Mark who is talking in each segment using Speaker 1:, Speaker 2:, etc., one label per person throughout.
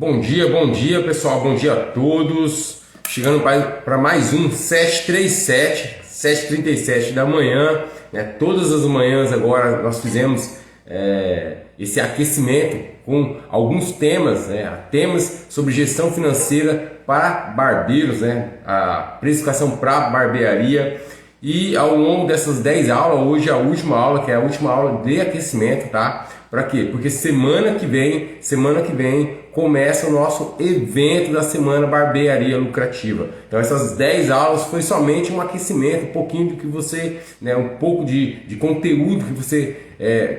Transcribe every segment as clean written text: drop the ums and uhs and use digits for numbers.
Speaker 1: Bom dia pessoal, bom dia a todos. Chegando para mais um 7h37 da manhã, né? Todas as manhãs agora nós fizemos esse aquecimento com alguns temas, né? Temas sobre gestão financeira para barbeiros, né? A precificação para barbearia. E ao longo dessas 10 aulas, hoje é a última aula, que é a última aula de aquecimento, tá? Para quê? Porque semana que vem começa o nosso evento da semana Barbearia Lucrativa. Então essas 10 aulas foi somente um aquecimento, um pouquinho do que você, né, um pouco de conteúdo que você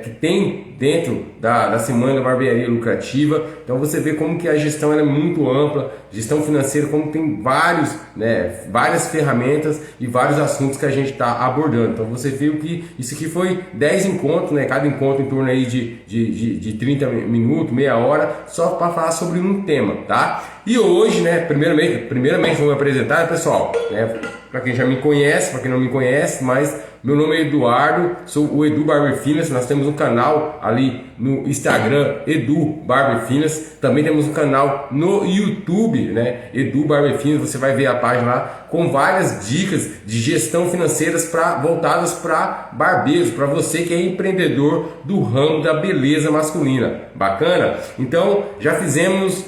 Speaker 1: que tem dentro da semana Barbearia Lucrativa. Então você vê como que a gestão é muito ampla, gestão financeira, como tem várias ferramentas e vários assuntos que a gente está abordando. Então você viu que isso aqui foi 10 encontros, né? Cada encontro em torno aí de 30 minutos, meia hora, só para falar sobre um tema, tá? E hoje, né, primeiramente vou me apresentar, pessoal, né, para quem já me conhece, para quem não me conhece, mas meu nome é Eduardo, sou o Edu Barber Finas. Nós temos um canal ali no Instagram, Edu Barber Finas. Também temos um canal no YouTube, né, Edu Barber Finas. Você vai ver a página lá com várias dicas de gestão financeiras voltadas para barbeiros, para você que é empreendedor do ramo da beleza masculina. Bacana? Então já fizemos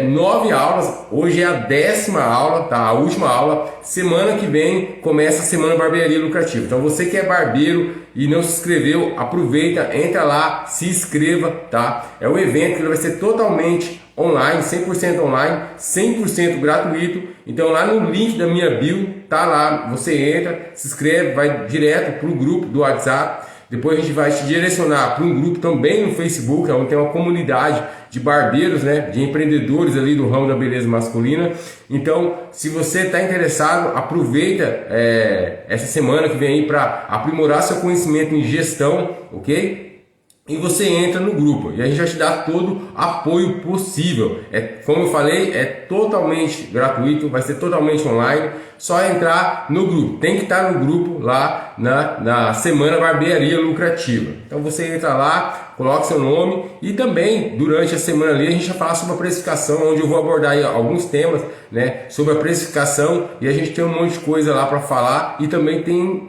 Speaker 1: 9 aulas, hoje é a 10ª aula, tá? A última aula. Semana que vem começa a semana Barbearia Lucrativa. Então você que é barbeiro e não se inscreveu, aproveita, entra lá, se inscreva, tá? É um evento que vai ser totalmente online, 100% online, 100% gratuito. Então lá no link da minha bio, tá lá, você entra, se inscreve, vai direto para o grupo do WhatsApp. Depois a gente vai te direcionar para um grupo também no Facebook, onde tem uma comunidade de barbeiros, né, de empreendedores ali do ramo da beleza masculina. Então, se você está interessado, aproveita essa semana que vem aí para aprimorar seu conhecimento em gestão, ok? E você entra no grupo e a gente vai te dar todo o apoio possível. Como eu falei, é totalmente gratuito, vai ser totalmente online. Só entrar no grupo, tem que estar no grupo lá na semana Barbearia Lucrativa. Então você entra lá, coloca seu nome e também durante a semana ali a gente vai falar sobre a precificação, onde eu vou abordar aí alguns temas, né, sobre a precificação, e a gente tem um monte de coisa lá para falar. E também tem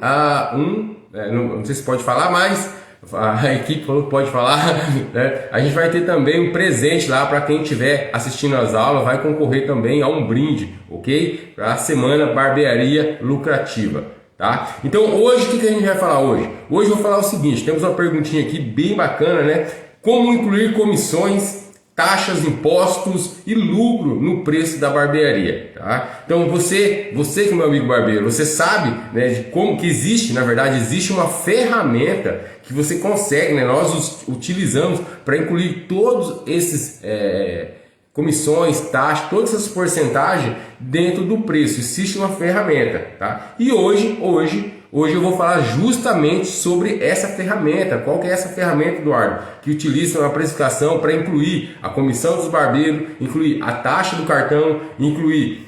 Speaker 1: não sei se pode falar, mas a equipe falou que pode falar, né? A gente vai ter também um presente lá para quem estiver assistindo as aulas, vai concorrer também a um brinde, ok? Para a semana Barbearia Lucrativa, tá? Então hoje, o que a gente vai falar hoje? Hoje eu vou falar o seguinte, temos uma perguntinha aqui bem bacana, né? Como incluir comissões, taxas, impostos e lucro no preço da barbearia, tá? Então você que é meu amigo barbeiro, você sabe, né, de como que existe, na verdade, existe uma ferramenta que você consegue, né, nós utilizamos para incluir todos esses comissões, taxas, todas essas porcentagens dentro do preço. Existe uma ferramenta, tá? E hoje eu vou falar justamente sobre essa ferramenta. Qual que é essa ferramenta, Eduardo? Que utiliza uma precificação para incluir a comissão dos barbeiros, incluir a taxa do cartão, incluir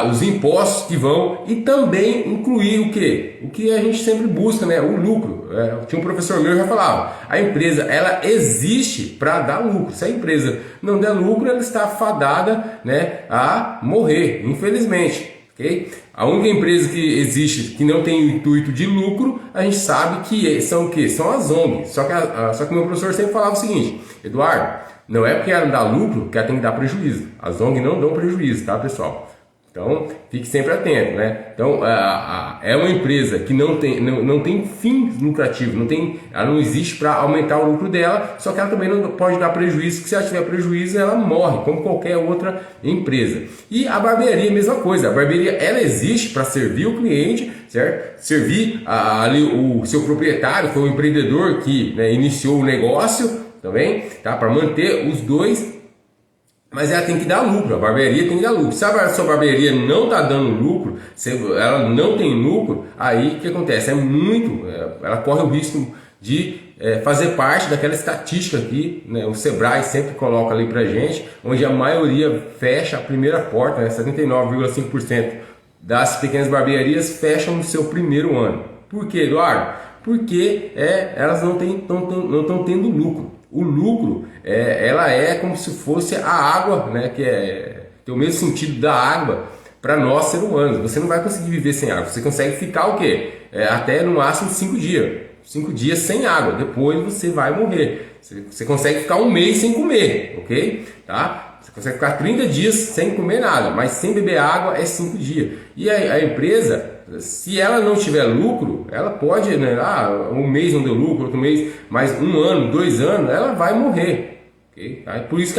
Speaker 1: os impostos que vão e também incluir o que? O que a gente sempre busca, né? O lucro. Tinha um professor meu que já falava, a empresa ela existe para dar lucro. Se a empresa não der lucro, ela está fadada, né, a morrer, infelizmente. Okay? A única empresa que existe que não tem o intuito de lucro, a gente sabe que são o quê? São as ONGs. Só que o meu professor sempre falava o seguinte, Eduardo, não é porque ela dá lucro que ela tem que dar prejuízo. As ONGs não dão prejuízo, tá, pessoal? Então, fique sempre atento, né? Então, é uma empresa que não tem fim lucrativo, ela não existe para aumentar o lucro dela, só que ela também não pode dar prejuízo, porque se ela tiver prejuízo, ela morre, como qualquer outra empresa. E a barbearia é a mesma coisa, a barbearia ela existe para servir o cliente, certo? Servir ali o seu proprietário, foi o empreendedor que, né, iniciou o negócio também, tá? Para manter os dois. Mas ela tem que dar lucro, a barbearia tem que dar lucro. Se a sua barbearia não está dando lucro, se ela não tem lucro, aí o que acontece? Ela corre o risco de fazer parte daquela estatística aqui, né? O Sebrae sempre coloca ali pra gente, onde a maioria fecha a primeira porta, né? 79,5% das pequenas barbearias fecham no seu primeiro ano. Por quê, Eduardo? Porque elas não estão tendo lucro. O lucro, ela é como se fosse a água, né? Que tem o mesmo sentido da água para nós seres humanos. Você não vai conseguir viver sem água. Você consegue ficar o quê? Até no máximo 5 dias. 5 dias sem água. Depois você vai morrer. Você consegue ficar um mês sem comer, ok? Tá? Você consegue ficar 30 dias sem comer nada, mas sem beber água é 5 dias. E a empresa, se ela não tiver lucro, ela pode, né, um mês não deu lucro, outro mês, mas 1 ano, 2 anos, ela vai morrer. Okay? Tá? Por isso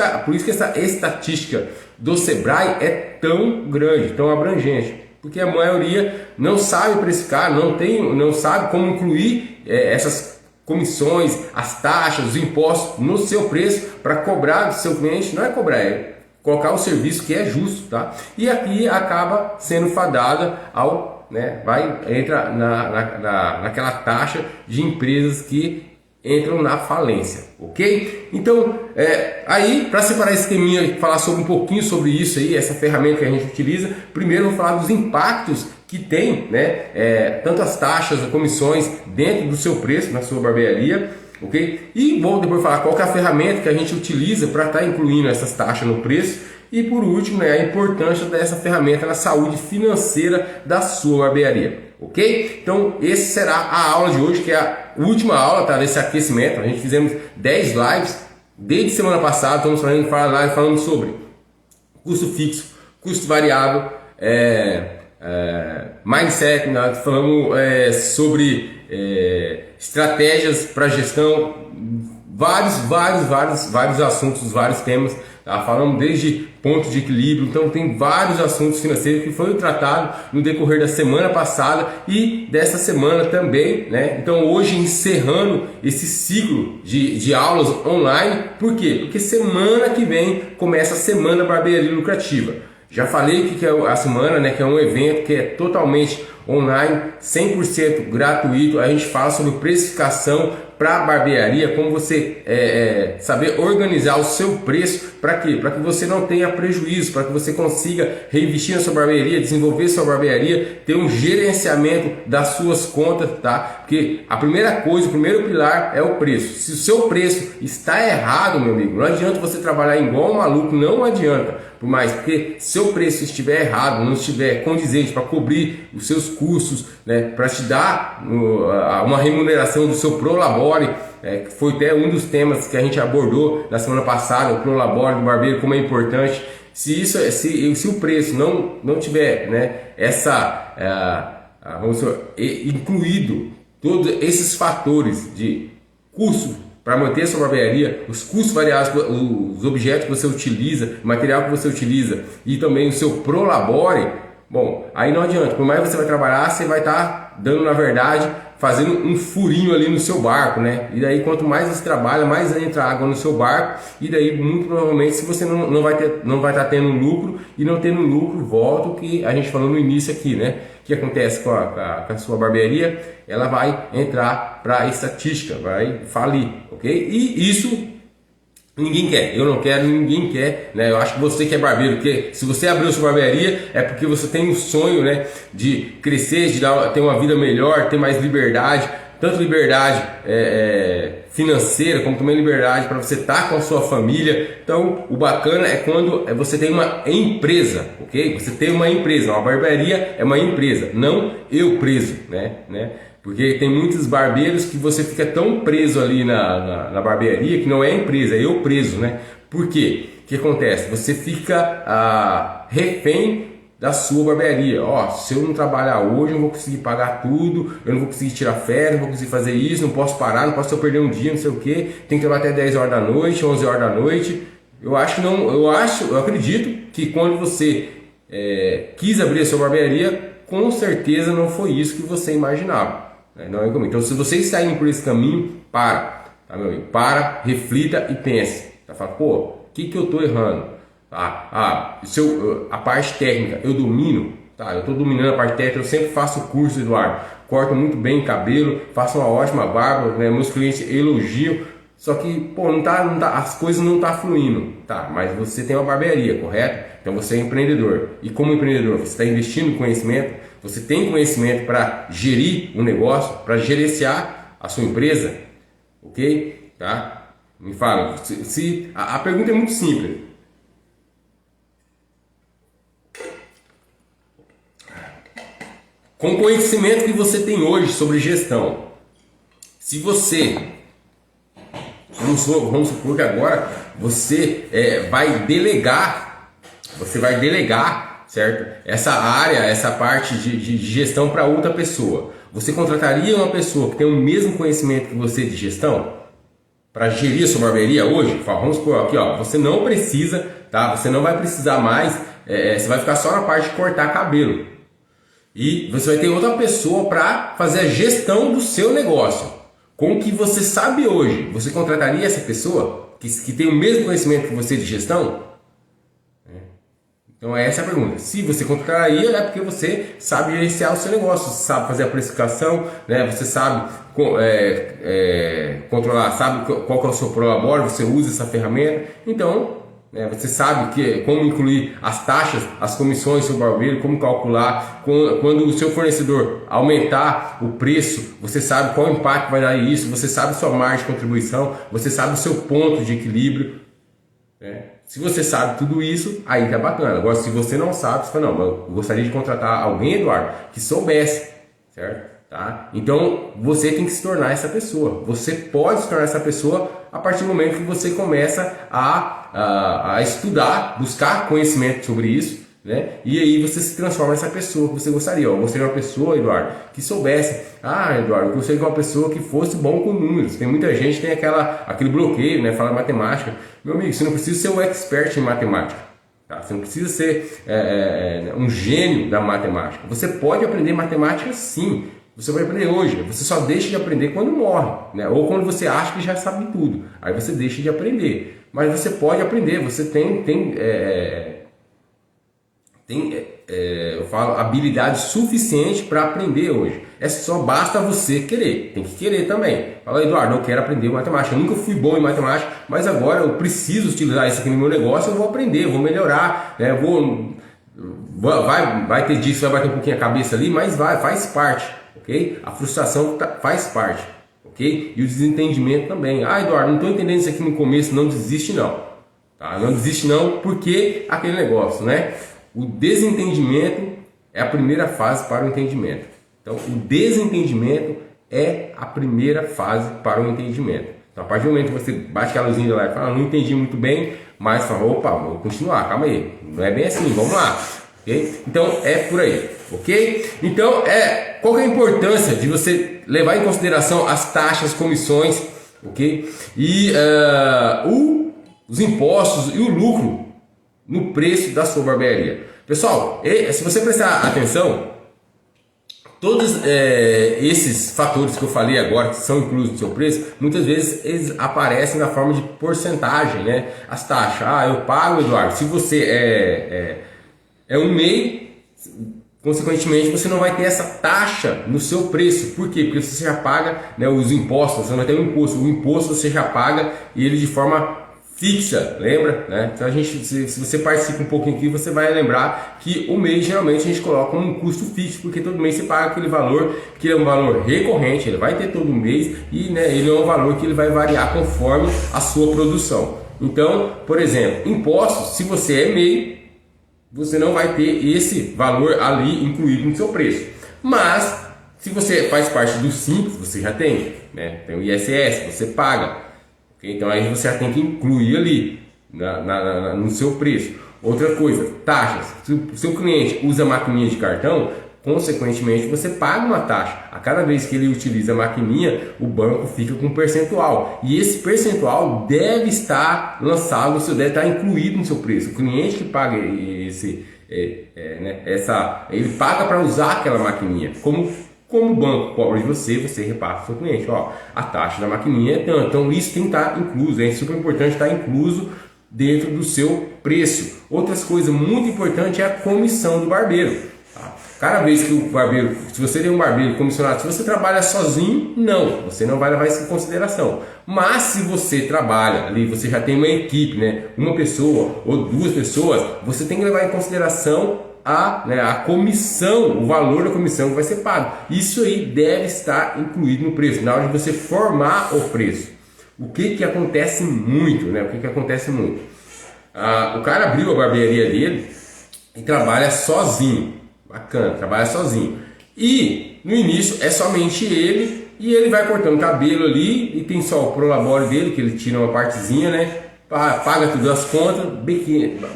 Speaker 1: que essa estatística do Sebrae é tão grande, tão abrangente. Porque a maioria não sabe precificar, não sabe como incluir essas comissões, as taxas, os impostos no seu preço para cobrar do seu cliente. Não é cobrar, é colocar o serviço que é justo, tá? E aqui acaba sendo fadada ao, né, entra naquela taxa de empresas que entram na falência, ok? Então, aí para separar esse teminha e falar um pouquinho sobre isso aí, essa ferramenta que a gente utiliza, primeiro eu vou falar dos impactos que tem, né, tanto as taxas, as comissões dentro do seu preço, na sua barbearia, ok? E vou depois falar qual que é a ferramenta que a gente utiliza para estar incluindo essas taxas no preço. E por último, né, a importância dessa ferramenta na saúde financeira da sua barbearia, ok? Então, essa será a aula de hoje, que é a última aula, tá, desse aquecimento. A gente fizemos 10 lives desde semana passada, estamos falando sobre custo fixo, custo variável, mindset, né? Falamos sobre estratégias para gestão, vários assuntos, vários temas, tá? Falamos desde pontos de equilíbrio, então tem vários assuntos financeiros que foram tratados no decorrer da semana passada e dessa semana também, né? Então hoje encerrando esse ciclo de aulas online. Por quê? Porque semana que vem começa a Semana Barbearia Lucrativa. Já falei que é a semana, né, que é um evento que é totalmente online, 100% gratuito. A gente fala sobre precificação para barbearia, como você saber organizar o seu preço. Para quê? Para que você não tenha prejuízo, para que você consiga reinvestir na sua barbearia, desenvolver sua barbearia, ter um gerenciamento das suas contas, tá? Porque a primeira coisa, o primeiro pilar é o preço. Se o seu preço está errado, meu amigo, não adianta você trabalhar igual um maluco, não adianta. Por mais, porque seu preço estiver errado, não estiver condizente para cobrir os seus custos, né, para te dar uma remuneração do seu Prolabore, que foi até um dos temas que a gente abordou na semana passada, o Prolabore do barbeiro, como é importante. Se o preço não tiver, né, incluído todos esses fatores de custo para manter a sua barbearia, os custos variáveis, os objetos que você utiliza, o material que você utiliza e também o seu Prolabore, bom, aí não adianta. Por mais que você vai trabalhar, você vai estar dando, na verdade, fazendo um furinho ali no seu barco, né? E daí quanto mais você trabalha, mais entra água no seu barco, e daí muito provavelmente, se você não vai estar tendo lucro, e não tendo lucro, volta o que a gente falou no início aqui, né? O que acontece com a sua barbearia? Ela vai entrar para a estatística, vai falir, ok? E isso ninguém quer, eu não quero, ninguém quer, né? Eu acho que você que é barbeiro, porque se você abriu sua barbearia é porque você tem um sonho, né, de crescer, de ter uma vida melhor, ter mais liberdade, tanto liberdade financeira, como também liberdade para você estar com a sua família. Então o bacana é quando você tem uma empresa, ok? Você tem uma empresa, uma barbearia é uma empresa, não eu preso, né? Porque tem muitos barbeiros que você fica tão preso ali na barbearia que não é empresa, é eu preso, né? Por quê? O que acontece? Você fica refém da sua barbearia. Ó, se eu não trabalhar hoje, eu não vou conseguir pagar tudo, eu não vou conseguir tirar férias, não vou conseguir fazer isso, não posso parar, não posso perder um dia, não sei o que, tem que trabalhar até 10 horas da noite, 11 horas da noite. Eu acredito que quando você quis abrir a sua barbearia, com certeza não foi isso que você imaginava. Não é comigo. Então, se vocês saírem por esse caminho, tá, meu amigo? Reflita e pense. Tá? Fala, pô, o que eu tô errando? A parte técnica eu domino, tá? Eu estou dominando a parte técnica, eu sempre faço curso, Eduardo. Corto muito bem o cabelo, faço uma ótima barba, né? Meus clientes elogiam. Só que, pô, as coisas não tá fluindo, tá? Mas você tem uma barbearia, correto? Então você é empreendedor. E como empreendedor, você está investindo em conhecimento, você tem conhecimento para gerir um negócio, para gerenciar a sua empresa, ok? Tá? Me fala. A pergunta é muito simples. Com o conhecimento que você tem hoje sobre gestão, se você, vamos supor que agora você vai delegar, certo? Essa área, essa parte de gestão para outra pessoa. Você contrataria uma pessoa que tem o mesmo conhecimento que você de gestão para gerir a sua barbearia hoje? Vamos supor aqui, ó, você não precisa, tá? Você não vai precisar mais, você vai ficar só na parte de cortar cabelo. E você vai ter outra pessoa para fazer a gestão do seu negócio. Com o que você sabe hoje, você contrataria essa pessoa que tem o mesmo conhecimento que você de gestão? Então essa é a pergunta. Se você contrataria, é porque você sabe gerenciar o seu negócio, você sabe fazer a precificação, né? Você sabe controlar, sabe qual que é o seu prolabore, você usa essa ferramenta. Então, você sabe como incluir as taxas, as comissões do seu barbeiro, como calcular. Quando o seu fornecedor aumentar o preço, você sabe qual impacto vai dar isso, você sabe sua margem de contribuição, você sabe o seu ponto de equilíbrio. Se você sabe tudo isso, aí tá bacana. Agora, se você não sabe, você fala, não, eu gostaria de contratar alguém, Eduardo, que soubesse, certo? Tá? Então, você tem que se tornar essa pessoa. Você pode se tornar essa pessoa a partir do momento que você começa a estudar, buscar conhecimento sobre isso, né? E aí você se transforma nessa pessoa que você gostaria. Eu gostaria de uma pessoa, Eduardo, que soubesse. Eduardo, eu gostaria de uma pessoa que fosse bom com números. Tem muita gente que tem aquele bloqueio, né? Fala matemática. Meu amigo, você não precisa ser um expert em matemática. Tá? Você não precisa ser um gênio da matemática. Você pode aprender matemática sim. Você vai aprender hoje. Você só deixa de aprender quando morre, né? Ou quando você acha que já sabe tudo. Aí você deixa de aprender. Mas você pode aprender. Você tem eu falo, habilidade suficiente para aprender hoje. Só basta você querer. Tem que querer também. Fala, Eduardo, eu quero aprender matemática. Eu nunca fui bom em matemática, mas agora eu preciso utilizar isso aqui no meu negócio. Eu vou aprender, eu vou melhorar, né? Vai ter disso, vai bater um pouquinho a cabeça ali, mas faz parte, ok? A frustração faz parte, ok? E o desentendimento também. Eduardo, não estou entendendo isso aqui no começo. Não desiste não, tá? Não desiste não, porque aquele negócio, né? O desentendimento é a primeira fase para o entendimento. Então, o desentendimento é a primeira fase para o entendimento. Então, a partir do momento que você bate aquela luzinha lá e fala, não entendi muito bem, mas fala, opa, vou continuar, calma aí. Não é bem assim, vamos lá. Okay? Então, é por aí, ok? Então, qual que é a importância de você levar em consideração as taxas, comissões, ok? E os impostos e o lucro no preço da sua barbearia. Pessoal, se você prestar atenção, todos esses fatores que eu falei agora, que são inclusos no seu preço, muitas vezes eles aparecem na forma de porcentagem, né? As taxas. Eu pago, Eduardo, se você é um MEI, consequentemente você não vai ter essa taxa no seu preço. Por quê? Porque você já paga, né, os impostos, você não vai ter o imposto. O imposto você já paga ele de forma fixa, lembra? Né? Então se você participa um pouquinho aqui, você vai lembrar que o mês geralmente a gente coloca um custo fixo, porque todo mês você paga aquele valor, que é um valor recorrente, ele vai ter todo mês e, né, ele é um valor que ele vai variar conforme a sua produção. Então, por exemplo, impostos, se você é MEI, você não vai ter esse valor ali incluído no seu preço. Mas, se você faz parte do Simples, você já tem, né? Tem o ISS, você paga. Então aí você já tem que incluir ali no seu preço. Outra coisa, taxas. Se o seu cliente usa maquininha de cartão, consequentemente você paga uma taxa. A cada vez que ele utiliza a maquininha, o banco fica com um percentual. E esse percentual deve estar lançado, deve estar incluído no seu preço. O cliente que paga ele paga para usar aquela maquininha. Como o banco cobra de você, você repassa para o seu cliente. A taxa da maquininha é tanto. Então isso tem que estar incluso. É super importante estar incluso dentro do seu preço. Outras coisas muito importantes é a comissão do barbeiro. Tá? Cada vez que o barbeiro, se você tem um barbeiro comissionado, se você trabalha sozinho, não, você não vai levar isso em consideração. Mas se você trabalha ali, você já tem uma equipe, né? Uma pessoa ou duas pessoas, você tem que levar em consideração a comissão, o valor da comissão que vai ser pago. Isso aí deve estar incluído no preço, na hora de você formar o preço. O que que acontece muito, né? O que que acontece muito? O cara abriu a barbearia dele e trabalha sozinho. Bacana, trabalha sozinho. E no início é somente ele, e ele vai cortando cabelo ali, e tem só o prolabore dele, que ele tira uma partezinha, né? Paga tudo as contas,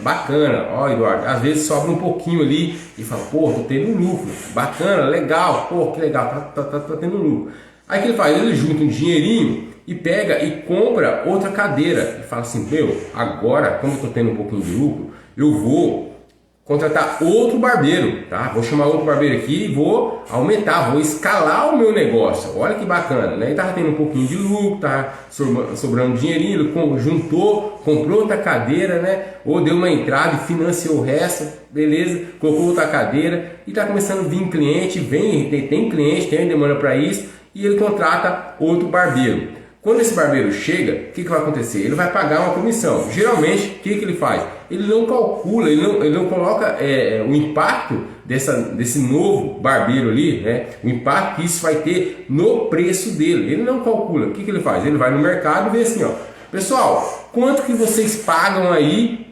Speaker 1: bacana. Ó, Eduardo, às vezes sobra um pouquinho ali e fala, pô, tô tendo um lucro, bacana, legal, pô, que legal, tá tendo um lucro. Aí o que ele faz? Ele junta um dinheirinho e pega e compra outra cadeira e fala assim, meu, agora, como eu tô tendo um pouquinho de lucro, eu vou contratar outro barbeiro, tá? Vou chamar outro barbeiro aqui e vou aumentar, vou escalar o meu negócio. Olha que bacana, né? Ele tava tendo um pouquinho de lucro, tá sobrando dinheirinho, ele juntou, comprou outra cadeira, né? Ou deu uma entrada e financiou o resto, beleza? Colocou outra cadeira e tá começando a vir cliente, tem cliente, tem demanda para isso e ele contrata outro barbeiro. Quando esse barbeiro chega, o que vai acontecer? Ele vai pagar uma comissão. Geralmente, o que ele faz? Ele não calcula, ele não coloca o impacto desse novo barbeiro ali, né? O impacto que isso vai ter no preço dele. Ele não calcula. O que ele faz? Ele vai no mercado e vê assim, ó, pessoal, quanto que vocês pagam aí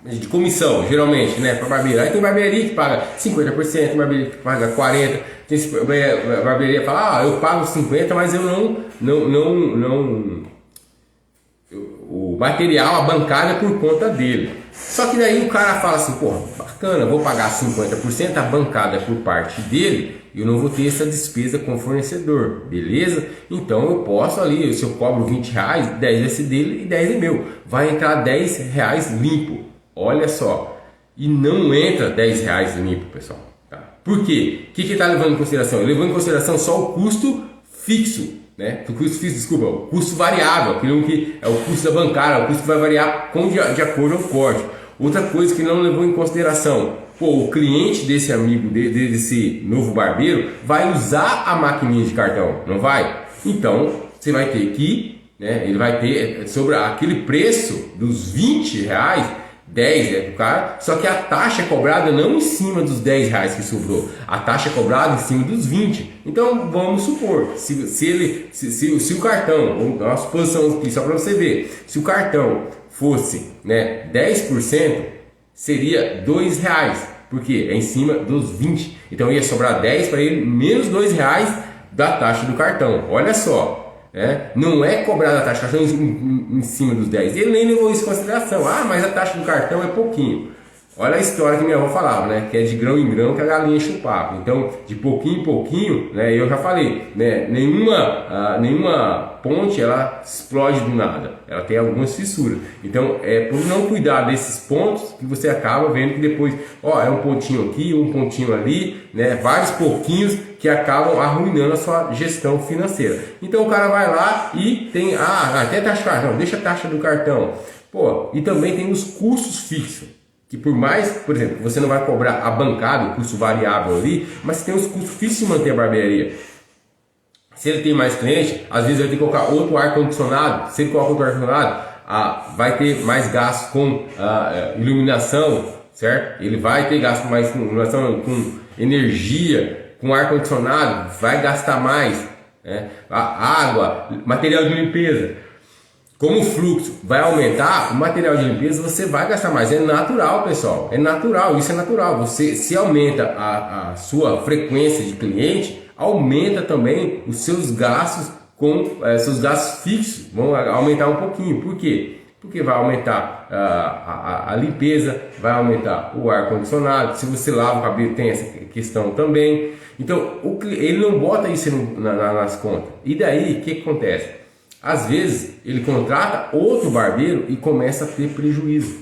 Speaker 1: de comissão, geralmente, né, para barbeiro. Aí tem barbearia que paga 50%, tem barbearia que paga 40%, tem barbearia que fala, eu pago 50%, mas eu o material, a bancada é por conta dele. Só que daí o cara fala assim, pô, bacana, vou pagar 50%, a bancada é por parte dele, e eu não vou ter essa despesa com o fornecedor, beleza? Então eu posso ali, se eu cobro R$20, 10 vai ser dele e 10 é meu. Vai entrar R$10 limpo. Olha só, e não entra R$10 limpo, pessoal. Tá? Por quê? O que ele está levando em consideração? Ele levou em consideração só o custo fixo, né? O custo fixo, desculpa, o custo variável, aquilo que é o custo da bancada, o custo que vai variar de acordo com o corte. Outra coisa que não levou em consideração, pô, o cliente desse amigo, desse novo barbeiro, vai usar a maquininha de cartão, não vai? Então, você vai ter que, né? Ele vai ter sobre aquele preço dos R$20, 10 é do cara, só que a taxa é cobrada não em cima dos R$10 que sobrou, a taxa é cobrada em cima dos 20. Então vamos supor, se o cartão, uma suposição aqui só para você ver, se o cartão fosse, né, 10%, seria R$2, porque é em cima dos 20. Então ia sobrar 10 para ele, menos R$2 da taxa do cartão. Olha só. Não é cobrada a taxa do cartão em cima dos 10. Ele nem levou isso em consideração. Mas a taxa do cartão é pouquinho. Olha a história que minha avó falava, né? Que é de grão em grão que a galinha enche o papo. Então, de pouquinho em pouquinho, né? Eu já falei, né? Nenhuma ponte ela explode do nada. Ela tem algumas fissuras. Então, é por não cuidar desses pontos que você acaba vendo que depois, é um pontinho aqui, um pontinho ali, né? Vários pouquinhos que acabam arruinando a sua gestão financeira. Então, o cara vai lá e tem, até taxa do cartão, deixa a taxa do cartão. Pô, e também tem os custos fixos. Que por mais, por exemplo, você não vai cobrar a bancada, o custo variável ali, mas você tem os custos fixos de manter a barbearia. Se ele tem mais cliente, às vezes ele tem que colocar outro ar-condicionado. Se ele coloca outro ar-condicionado, vai ter mais gasto com iluminação, certo? Ele vai ter gasto mais com iluminação, com energia, com ar-condicionado, vai gastar mais. Né? A água, material de limpeza. Como o fluxo vai aumentar, o material de limpeza você vai gastar mais. É natural, pessoal. É natural, isso é natural. Você se aumenta a sua frequência de cliente, aumenta também os seus gastos seus gastos fixos. Vão aumentar um pouquinho. Por quê? Porque vai aumentar a limpeza, vai aumentar o ar-condicionado. Se você lava o cabelo, tem essa questão também. Então, ele não bota isso nas contas. E daí, o que acontece? Às vezes ele contrata outro barbeiro e começa a ter prejuízo.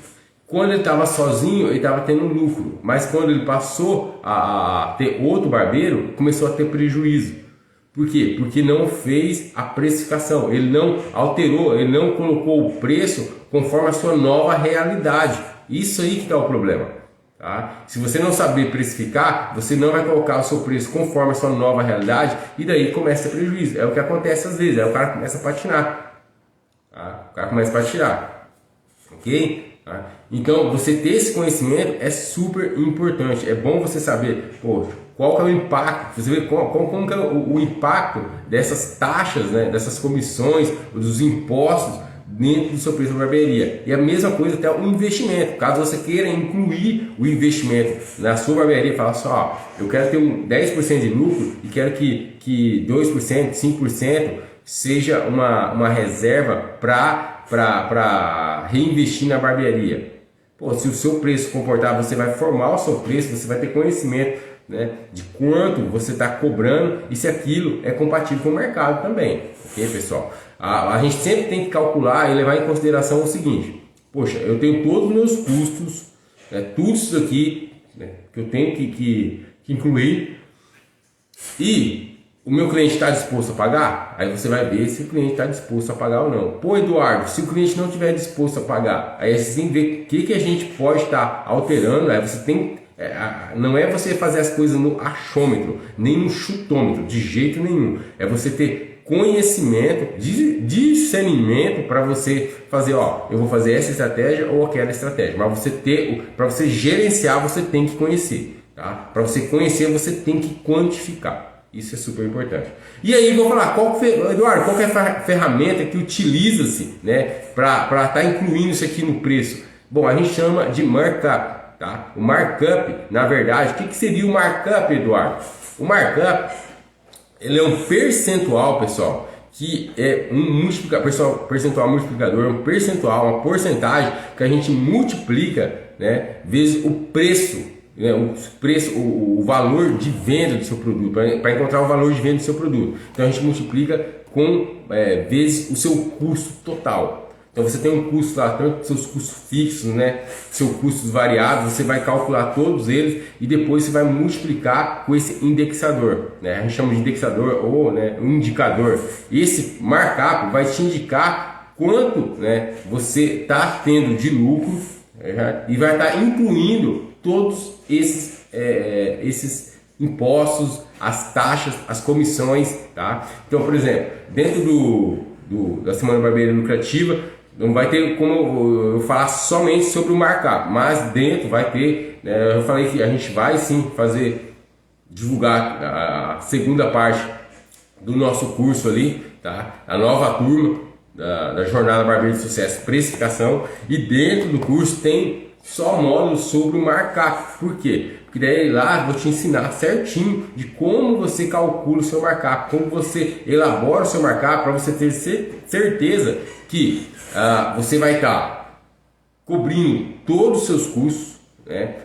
Speaker 1: Quando ele estava sozinho, ele estava tendo lucro, mas quando ele passou a ter outro barbeiro, começou a ter prejuízo. Por quê? Porque não fez a precificação, ele não alterou, ele não colocou o preço conforme a sua nova realidade. Isso aí que está o problema. Tá? Se você não saber precificar, você não vai colocar o seu preço conforme a sua nova realidade e daí começa a ter prejuízo. É o que acontece às vezes, aí o cara começa a patinar. Tá? O cara começa a patinar. Ok? Tá? Então você ter esse conhecimento é super importante. É bom você saber, qual que é o impacto, você vê como que é o impacto dessas taxas, né, dessas comissões, dos impostos dentro do seu preço da barbearia. E a mesma coisa até o investimento, caso você queira incluir o investimento na sua barbearia, falar assim, ó, eu quero ter 10% de lucro e quero que 2%, 5% seja uma reserva para reinvestir na barbearia. Pô, se o seu preço comportar, você vai formar o seu preço, você vai ter conhecimento, né, de quanto você está cobrando e se aquilo é compatível com o mercado também, ok, pessoal? A gente sempre tem que calcular e levar em consideração o seguinte: poxa, eu tenho todos os meus custos, né, tudo isso aqui, né, que eu tenho que incluir, e o meu cliente está disposto a pagar? Aí você vai ver se o cliente está disposto a pagar ou não. Pô, Eduardo, se o cliente não estiver disposto a pagar, aí você tem que ver o que a gente pode estar alterando. Aí você tem, não é você fazer as coisas no achômetro, nem no chutômetro, de jeito nenhum. É você ter conhecimento, discernimento para você fazer, ó, eu vou fazer essa estratégia ou aquela estratégia. Mas você para você gerenciar, você tem que conhecer, tá? Para você conhecer, você tem que quantificar. Isso é super importante. E aí vou falar, Eduardo, qual que é a ferramenta que utiliza-se, né, para estar incluindo isso aqui no preço? Bom, a gente chama de markup, tá? O markup, na verdade, o que seria o markup, Eduardo? O markup, ele é um percentual, pessoal, que é um percentual multiplicador, um percentual, uma porcentagem que a gente multiplica, né, vezes o preço, né, o valor de venda do seu produto, para encontrar o valor de venda do seu produto. Então a gente multiplica com vezes o seu custo total. Então você tem um custo lá, tanto seus custos fixos, né, seus custos variáveis, você vai calcular todos eles e depois você vai multiplicar com esse indexador, né? A gente chama de indexador ou, né, um indicador. Esse markup vai te indicar quanto, né, você está tendo de lucro, e vai estar incluindo todos esses impostos, as taxas, as comissões, tá? Então, por exemplo, dentro da Semana Barbearia Lucrativa, não vai ter como eu falar somente sobre o markup, mas dentro vai ter, né, eu falei que a gente vai sim divulgar a segunda parte do nosso curso ali, tá? A nova turma da Jornada Barbeiro de Sucesso, precificação, e dentro do curso tem só módulos sobre o markup. Por quê? Porque daí lá eu vou te ensinar certinho de como você calcula o seu markup, como você elabora o seu markup, para você ter certeza que você vai estar cobrindo todos os seus custos, né,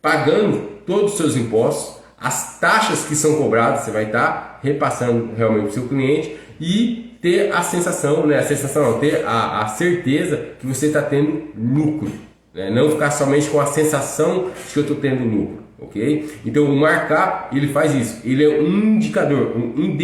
Speaker 1: pagando todos os seus impostos, as taxas que são cobradas, você vai estar repassando realmente para o seu cliente e ter a sensação, né, ter a certeza que você está tendo lucro. Não ficar somente com a sensação de que eu estou tendo lucro, ok? Então o markup, ele faz isso, ele é um indicador, um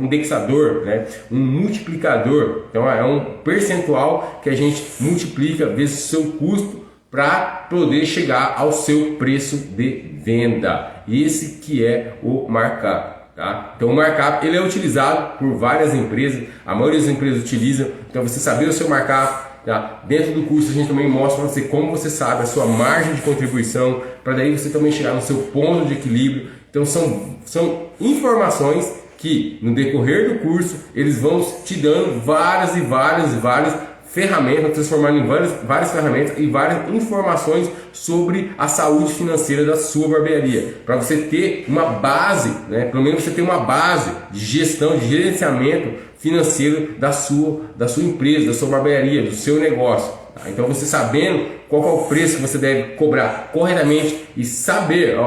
Speaker 1: indexador, né? Um multiplicador. Então é um percentual que a gente multiplica vezes o seu custo para poder chegar ao seu preço de venda. Esse que é o markup. Tá? Então o markup, ele é utilizado por várias empresas, a maioria das empresas utiliza. Então você saber o seu markup, tá? Dentro do curso a gente também mostra para você como você sabe a sua margem de contribuição, para daí você também chegar no seu ponto de equilíbrio. Então são informações que no decorrer do curso eles vão te dando várias ferramentas, transformando em várias ferramentas e várias informações sobre a saúde financeira da sua barbearia, para você ter uma base, né? Pelo menos você ter uma base de gestão, de gerenciamento financeiro da sua empresa, da sua barbearia, do seu negócio. Tá? Então você sabendo qual é o preço que você deve cobrar corretamente e saber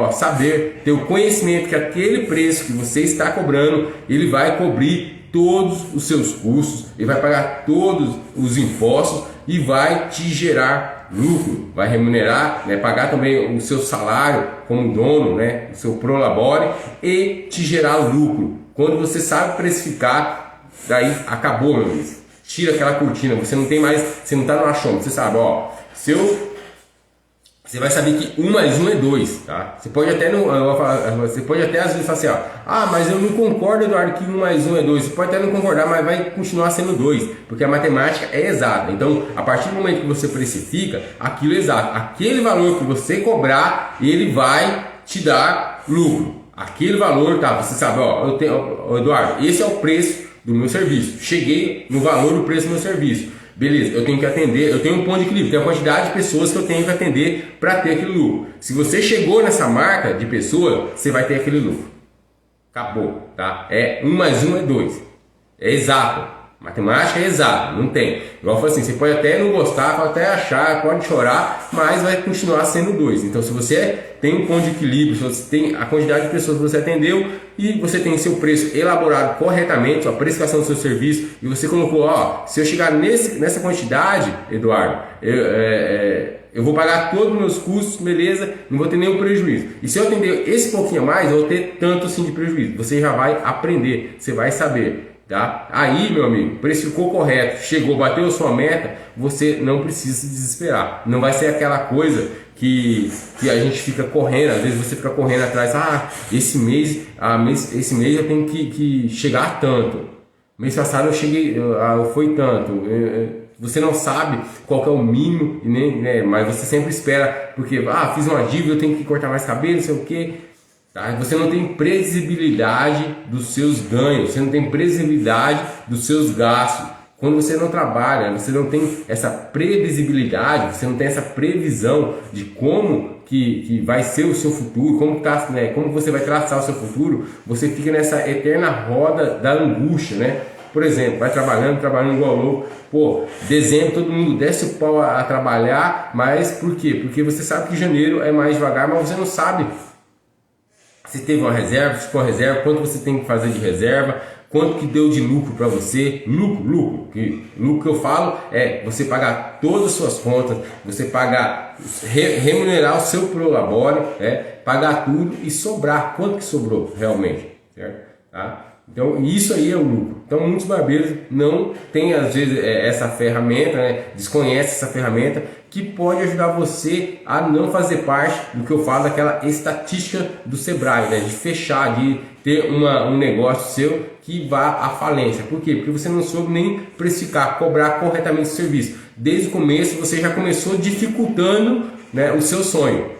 Speaker 1: ter o conhecimento que aquele preço que você está cobrando, ele vai cobrir todos os seus custos, ele vai pagar todos os impostos e vai te gerar lucro, vai remunerar, né, pagar também o seu salário como dono, né, o seu prolabore, e te gerar lucro. Quando você sabe precificar, daí acabou, meu amigo. Tira aquela cortina, você não está no achômetro, você sabe, ó, você vai saber que 1 mais 1 é 2, tá? Você pode até às vezes falar assim, ó, mas eu não concordo, Eduardo, que 1 mais 1 é 2. Você pode até não concordar, mas vai continuar sendo 2, porque a matemática é exata. Então, a partir do momento que você precifica, aquilo é exato. Aquele valor que você cobrar, ele vai te dar lucro. Aquele valor, tá? Você sabe, ó, eu tenho, ó, Eduardo, esse é o preço do meu serviço. Cheguei no valor do preço do meu serviço. Beleza, eu tenho que atender, eu tenho um ponto de equilíbrio, tem a quantidade de pessoas que eu tenho que atender para ter aquele lucro. Se você chegou nessa marca de pessoa, você vai ter aquele lucro. Acabou, tá? 1 mais 1 é 2. É exato. Matemática é exata, não tem. Igual eu falei assim, você pode até não gostar, pode até achar, pode chorar, mas vai continuar sendo 2. Então, se você tem um ponto de equilíbrio, se você tem a quantidade de pessoas que você atendeu e você tem seu preço elaborado corretamente, a precificação do seu serviço, e você colocou, ó, se eu chegar nessa quantidade, Eduardo, eu vou pagar todos os meus custos, beleza, não vou ter nenhum prejuízo. E se eu atender esse pouquinho a mais, eu vou ter tanto assim de prejuízo. Você já vai aprender, você vai saber. Tá? Aí, meu amigo, precificou correto, chegou, bateu a sua meta, você não precisa se desesperar. Não vai ser aquela coisa que a gente fica correndo, às vezes você fica correndo atrás, esse mês eu tenho que chegar a tanto. Mês passado eu cheguei, foi tanto. Você não sabe qual que é o mínimo, né, mas você sempre espera, porque fiz uma dívida, eu tenho que cortar mais cabelo, não sei o que. Tá? Você não tem previsibilidade dos seus ganhos, você não tem previsibilidade dos seus gastos. Quando você não trabalha, você não tem essa previsibilidade, você não tem essa previsão de como que vai ser o seu futuro, como você vai traçar o seu futuro, você fica nessa eterna roda da angústia, né? Por exemplo, vai trabalhando igual louco. Pô, dezembro todo mundo desce o pau a trabalhar, mas por quê? Porque você sabe que janeiro é mais devagar, mas você não sabe se teve uma reserva, se for reserva, quanto você tem que fazer de reserva, quanto que deu de lucro para você, lucro que eu falo é você pagar todas as suas contas, você pagar, remunerar o seu prolabore, pagar tudo e sobrar, quanto que sobrou realmente, certo? Tá? Então isso aí é o lucro. Então muitos barbeiros não têm às vezes essa ferramenta, né? Desconhecem essa ferramenta que pode ajudar você a não fazer parte do que eu falo daquela estatística do Sebrae, né? De fechar, de ter um negócio seu que vá à falência. Por quê? Porque você não soube nem precificar, cobrar corretamente o serviço. Desde o começo você já começou dificultando, né, o seu sonho.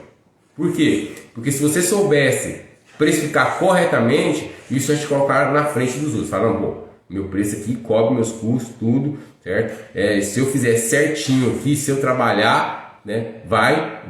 Speaker 1: Por quê? Porque se você soubesse precificar corretamente, isso vai te colocar na frente dos outros. Falando, pô, meu preço aqui cobre meus custos, tudo, certo? Se eu fizer certinho aqui, se eu trabalhar, né,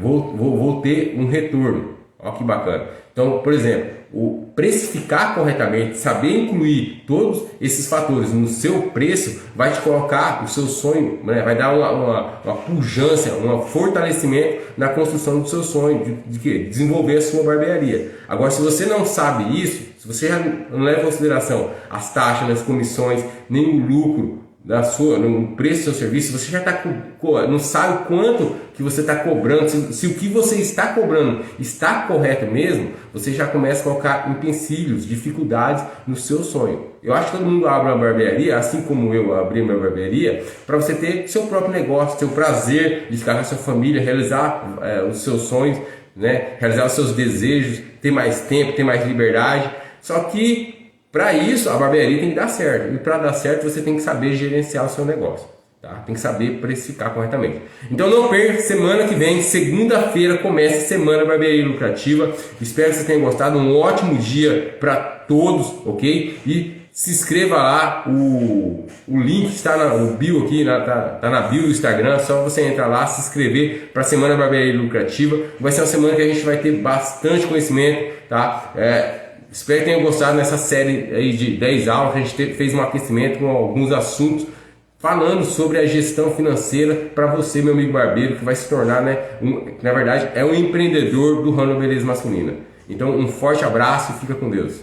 Speaker 1: vou ter um retorno. Olha que bacana. Então, por exemplo, o precificar corretamente, saber incluir todos esses fatores no seu preço, vai te colocar o seu sonho, né? Vai dar uma pujança, um fortalecimento na construção do seu sonho, de quê? Desenvolver a sua barbearia. Agora, se você não sabe isso, se você já não leva em consideração as taxas, as comissões, nem o lucro no preço do seu serviço, você já não sabe quanto que você está cobrando, se o que você está cobrando está correto mesmo, você já começa a colocar empecilhos, dificuldades no seu sonho. Eu acho que todo mundo abre uma barbearia, assim como eu abri minha barbearia, para você ter seu próprio negócio, seu prazer de ficar com a sua família, realizar os seus sonhos, né? Realizar os seus desejos, ter mais tempo, ter mais liberdade. Só que para isso, a barbearia tem que dar certo. E para dar certo, você tem que saber gerenciar o seu negócio. Tá? Tem que saber precificar corretamente. Então não perca, semana que vem, segunda-feira, começa a Semana Barbearia Lucrativa. Espero que você tenha gostado. Um ótimo dia para todos, ok? E se inscreva lá. O link está no bio aqui, tá na bio do Instagram. É só você entrar lá, se inscrever para a Semana Barbearia Lucrativa. Vai ser uma semana que a gente vai ter bastante conhecimento, tá? Espero que tenham gostado nessa série aí de 10 aulas. A gente fez um aquecimento com alguns assuntos falando sobre a gestão financeira para você, meu amigo barbeiro, que vai se tornar, né, na verdade, é um empreendedor do ramo beleza masculina. Então, um forte abraço e fica com Deus.